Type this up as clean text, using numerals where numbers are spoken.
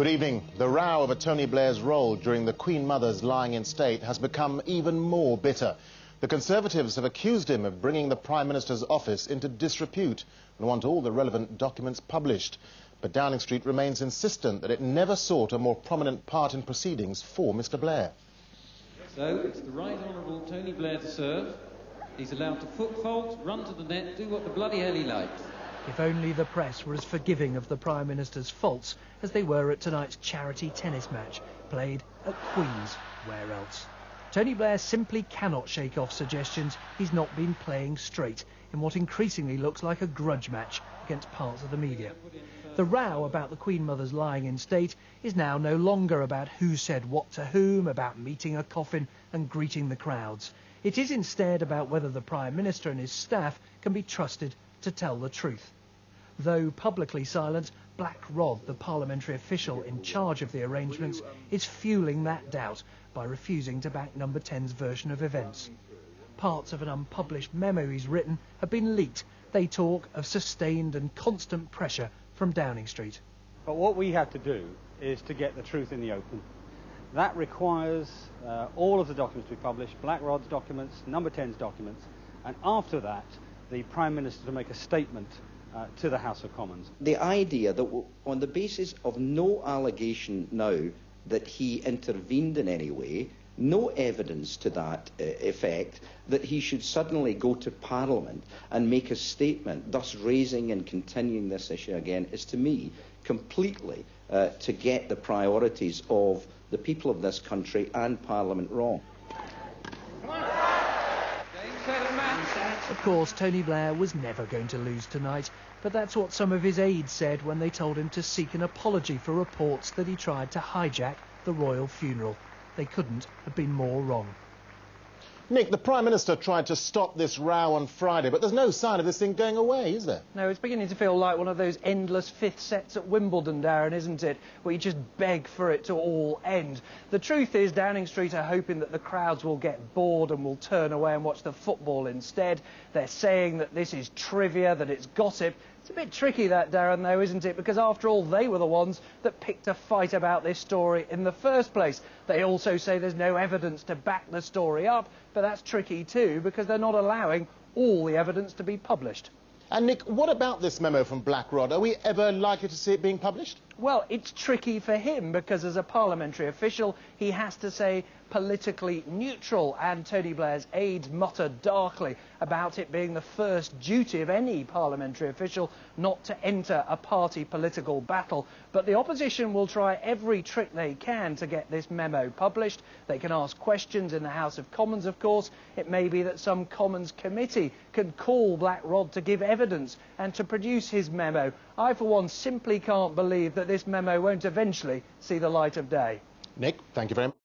Good evening. The row over Tony Blair's role during the Queen Mother's lying in state has become even more bitter. The Conservatives have accused him of bringing the Prime Minister's office into disrepute and want all the relevant documents published. But Downing Street remains insistent that it never sought a more prominent part in proceedings for Mr. Blair. So it's the Right Honourable Tony Blair to serve. He's allowed to foot fault, run to the net, do what the bloody hell he likes. If only the press were as forgiving of the Prime Minister's faults as they were at tonight's charity tennis match, played at Queen's, where else? Tony Blair simply cannot shake off suggestions he's not been playing straight in what increasingly looks like a grudge match against parts of the media. The row about the Queen Mother's lying in state is now no longer about who said what to whom, about meeting a coffin and greeting the crowds. It is instead about whether the Prime Minister and his staff can be trusted to tell the truth. Though publicly silent, Black Rod, the parliamentary official in charge of the arrangements, is fueling that doubt by refusing to back Number 10's version of events. Parts of an unpublished memo he's written have been leaked. They talk of sustained and constant pressure from Downing Street. But what we have to do is to get the truth in the open. That requires all of the documents to be published, Black Rod's documents, Number 10's documents, and after that, the Prime Minister to make a statement to the House of Commons. The idea that on the basis of no allegation now that he intervened in any way, no evidence to that effect, that he should suddenly go to Parliament and make a statement, thus raising and continuing this issue again, is to me completely to get the priorities of the people of this country and Parliament wrong. Of course, Tony Blair was never going to lose tonight, but that's what some of his aides said when they told him to seek an apology for reports that he tried to hijack the royal funeral. They couldn't have been more wrong. Nick, the Prime Minister tried to stop this row on Friday, but there's no sign of this thing going away, is there? No, it's beginning to feel like one of those endless fifth sets at Wimbledon, Darren, isn't it? Where you just beg for it to all end. The truth is, Downing Street are hoping that the crowds will get bored and will turn away and watch the football instead. They're saying that this is trivia, that it's gossip. It's a bit tricky, that, Darren, though, isn't it? Because after all, they were the ones that picked a fight about this story in the first place. They also say there's no evidence to back the story up, but that's tricky too, because they're not allowing all the evidence to be published. And Nick, what about this memo from Black Rod? Are we ever likely to see it being published? Well, it's tricky for him because as a parliamentary official, he has to say politically neutral, and Tony Blair's aides muttered darkly about it being the first duty of any parliamentary official not to enter a party political battle. But the opposition will try every trick they can to get this memo published. They can ask questions in the House of Commons, of course. It may be that some Commons committee can call Black Rod to give evidence and to produce his memo. I, for one, simply can't believe that this memo won't eventually see the light of day. Nick, thank you very much.